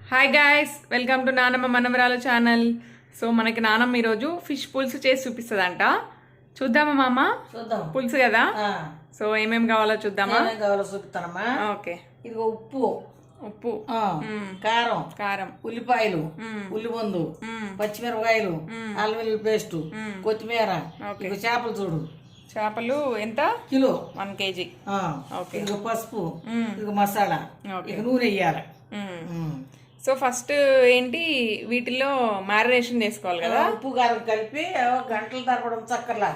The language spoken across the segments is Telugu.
హాయ్ గాయ్స్, వెల్కమ్ టు నానమ్మ మనవరాలు ఛానల్. సో మనకి నానమ్మ ఈరోజు ఫిష్ పులుసు చేసి చూపిస్తుందంట. చూద్దామా మామ? చూద్దాం. పులుసు కదా, సో ఏమేమి కావాలో చూద్దామా? కావాలో చూపిస్తానమ్మా. ఓకే. ఇదిగో ఉప్పు, ఉప్పు, కారం, కారం, ఉల్లిపాయలు, ఉల్లిమందు, పచ్చిమిరపకాయలు, అల్లం వెల్లుల్లి పేస్ట్, కొత్తిమీర, చేపలు చూడు. చేపలు ఎంత? Kilo, 1 kg. ఓకే. ఇదిగో పసుపు, ఇదిగో మసాలా, ఇక నూనె వేయాలి. సో ఫస్ట్ ఏంటి, వీటిల్లో మ్యారినేషన్ చేసుకోవాలి కదా. ఉప్పు కారం కలిపి గంటల తరపడం చక్కర్లా.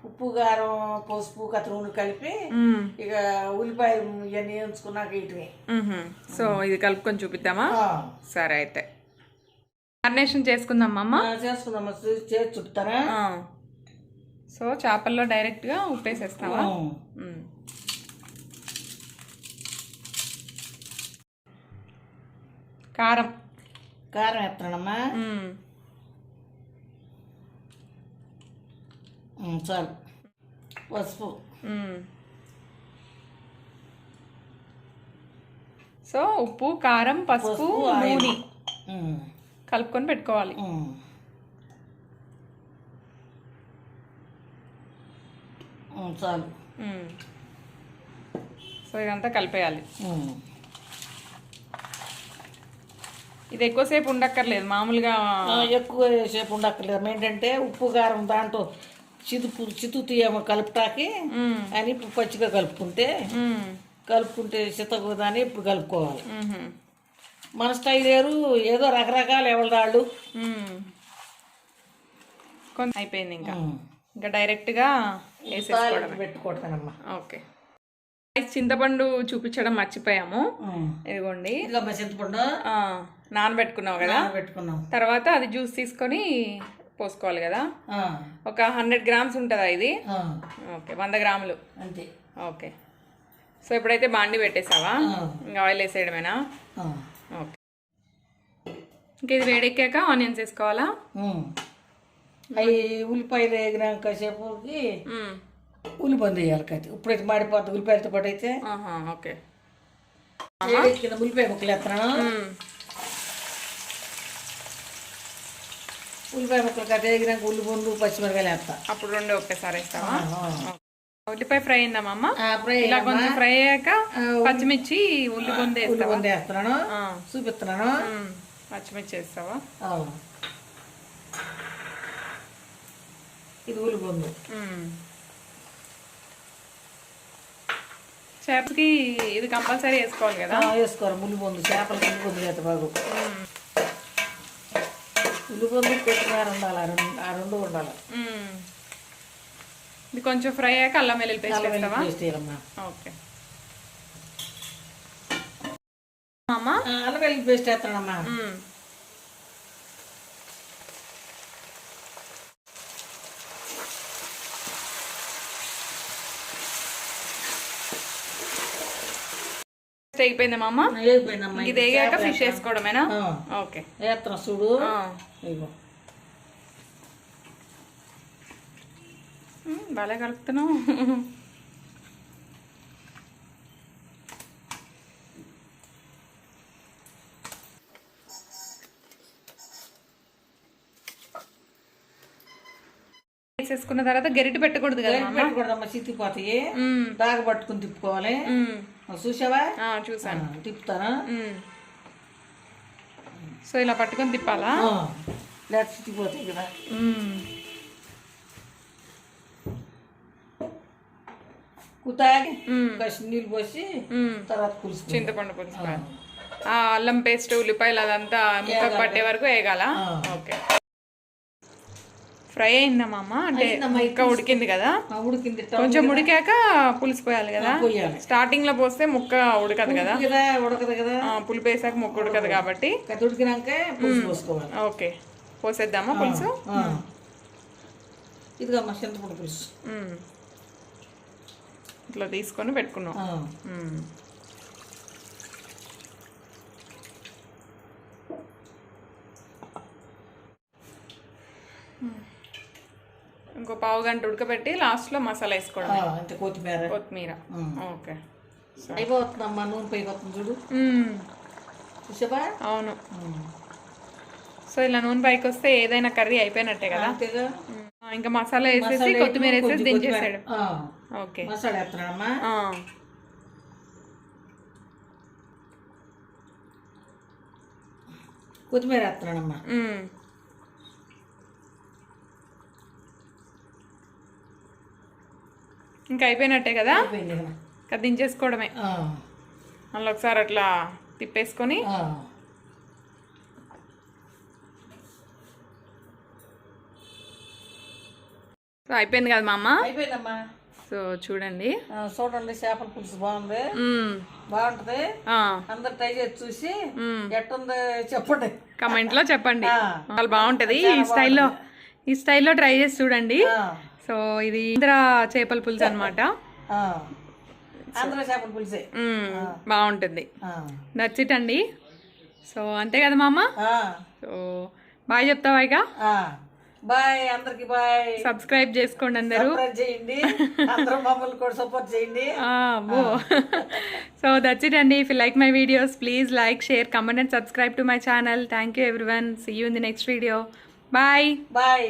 ఉప్పు కారం పసుపు కత్తి నూనె కలిపి ఇక ఉల్లిపాయలు ఇవన్నీ వేయించుకున్నాక వీటిని. సో ఇది కలుపుకొని చూపిద్దామా? సరే అయితే మ్యారినేషన్ చేసుకుందాం అమ్మ. చేసుకుందామా, చేసి చుట్టారా? సో చేపల్లో డైరెక్ట్గా ఉప్పు వేసేస్తావా? కారం, కారం వేస్తానమ్మా. చాలు. పసుపు. సో ఉప్పు కారం పసుపు నూనె కలుపుకొని పెట్టుకోవాలి. చాలు. సో ఇదంతా కలిపేయాలి. ఇది ఎక్కువసేపు ఉండక్కర్లేదు, మామూలుగా ఎక్కువసేపు ఉండక్కర్లేదు. ఏంటంటే ఉప్పు కారం దాంట్లో చితుతీయమో కలుపుతాకి అని ఇప్పుడు పచ్చిగా కలుపుకుంటే చితకదాన్ని ఇప్పుడు కలుపుకోవాలి. మన స్టైల్ వేరు, ఏదో రకరకాల ఎవరిదాళ్ళు. కొంత అయిపోయింది, ఇంకా డైరెక్ట్గా వేసేసుకోవడం పెట్టుకోవటానమ్మా. ఓకే. చింతపండు చూపించడం మర్చిపోయాము. ఇదిగోండి, చింతపండు నానబెట్టుకున్నావు కదా, పెట్టుకున్నాం. తర్వాత అది జ్యూస్ తీసుకొని పోసుకోవాలి కదా. ఒక 100 grams ఉంటుందా ఇది? ఓకే, 100 grams అంతే. ఓకే. సో ఇప్పుడైతే బాండి పెట్టేసావా? ఇంకా ఆయిల్ వేసేయడమేనా? ఓకే. ఇంక ఇది వేడెక్కాక ఆనియన్స్ వేసుకోవాలా? అవి ఉల్లిపాయలు వేగినాక సేపుకి ఉల్లిపంది వేయాలి. కత్తి ఇప్పుడైతే మాడిపోతుంది ఉల్లిపాయలతో పాటు అయితే. ఓకే. ఉల్లిపాయ ముక్కలు వేస్తున్నాను. ఉల్లిపాయ ముక్కలు కట్ట వేగినాక ఉల్లిపండు పచ్చిమిరకాయలు వేస్తా. అప్పుడు రెండు ఒకేసారి వేస్తావా? ఉల్లిపాయ ఫ్రై అయిందమ్మా. ఇలా కొంచెం ఫ్రై అయ్యాక పచ్చిమిర్చి ఉల్లిపండు వేస్తున్నాను, చూపిస్తున్నాను. పచ్చిమిర్చి వేస్తావా? ఇది ఉల్లిపండు. చేపకి ఇది కంపల్సరీ వేసుకోవాలి కదా? వేసుకోవాలి. ఉల్లిపండు చేపలకి ఉల్లిపండు చేత బాగు. ఉల్లిపండు కొత్తిమీర ఉండాలి, ఆ రెండు ఉండాలి. ఇది కొంచెం ఫ్రై అయ్యాక అల్లం వెల్లుల్లి పేస్ట్ వేస్తావా? ఓకే. అల్లం వెల్లుల్లి పేస్ట్ వేస్తానమ్మా. అయిపోయిందమ్మా అమ్మ? ఇది వేగాక ఫిష్ వేసుకోవడమేనా? ఓకే. వేస్తున్నా చూడు. బాగా కలుపుతున్నావు. వేసేసుకున్న తర్వాత గరిటె పెట్టకూడదు కదా? పెట్టకూడదమ్మా, చితికిపోతాయి. దాగ పట్టుకుని తిప్పుకోవాలి. చూసావా? చూసాను. తిప్పుతానా? సో ఇలా పట్టుకొని తిప్పాలా? లేదా చితికిపోతాయి కదా. కుతాగి నీళ్ళు పోసి తర్వాత పులుసు, చింతపండు పులుసు, అల్లం పేస్ట్ ఉల్లిపాయలు అదంతా ముక్క పట్టే వరకు వేగాల. ఓకే. ఫ్రై అయిందమ్మా అమ్మ? అంటే ముక్క ఉడికింది కదా? ఉడికింది. కొంచెం ఉడికాక పులుసు పోయాలి కదా? స్టార్టింగ్ లో పోస్తే ముక్క ఉడకదు కదా? ఉడకదు కదా, పులుపు వేసాక ముక్క ఉడకదు కాబట్టి ఉడికినాక పులుసు పోసుకోవాలి. ఓకే, పోసేద్దామా పులుసు? ఇదిగా మా చింతపండు పులుసు ఇట్లా తీసుకొని పెట్టుకున్నాం. ఇంకో పావు గంట ఉడకబెట్టి లాస్ట్లో మసాలా వేసుకోవడం. అంటే కొత్తిమీర. ఓకే. అయిపోతుందమ్మా, నూనె పైకి వస్తుంది చూడు. చూసావా? అవును. సో ఇలా నూనె పైకి వస్తే ఏదైనా కర్రీ అయిపోయినట్టే కదా. అంతేగా. ఇంకా మసాలా వేసేసి కొత్తిమీర వేసేసి దించేసాడు. ఓకే, మసాలా వేస్తున్నాడమ్మా. కొత్తిమీర వేస్తున్నాడమ్మా. ఇంకా అయిపోయినట్టే కదా, అయిపోయింది కదా. ఇంకా దించేసుకోవడమే. మళ్ళీ ఒకసారి అట్లా తిప్పేసుకొని సో అయిపోయింది కదా మా అమ్మ. అయిపోయిందమ్మా. సో చూడండి, చూడండి చేపల పులుసు బాగుంది, బాగుంటది. అందరు ట్రై చేసి చూసి ఎట్టుంది చెప్పండి, కమెంట్ లో చెప్పండి. చాలా బాగుంటది. ఈ స్టైల్లో ట్రై చేసి చూడండి. సో ఇది ఆంధ్ర చేపల పులుసు అనమాట. ఆంధ్ర చేపల పులుసే బాగుంటుంది. నచ్చిటండి. సో అంతే కదా మా అమ్మ. సో బాయ్ చెప్తావా ఇక? బాయ్ అందరికి, బాయ్. సబ్స్క్రైబ్ చేసుకోండి అందరూ, చేయండి. అందరూ మమ్మల్ని కూడా సపోర్ట్ చేయండి. So that's it అండి. If you like my videos, please like, share, comment and subscribe to my channel. Thank you everyone. See you in the next video. Bye. Bye.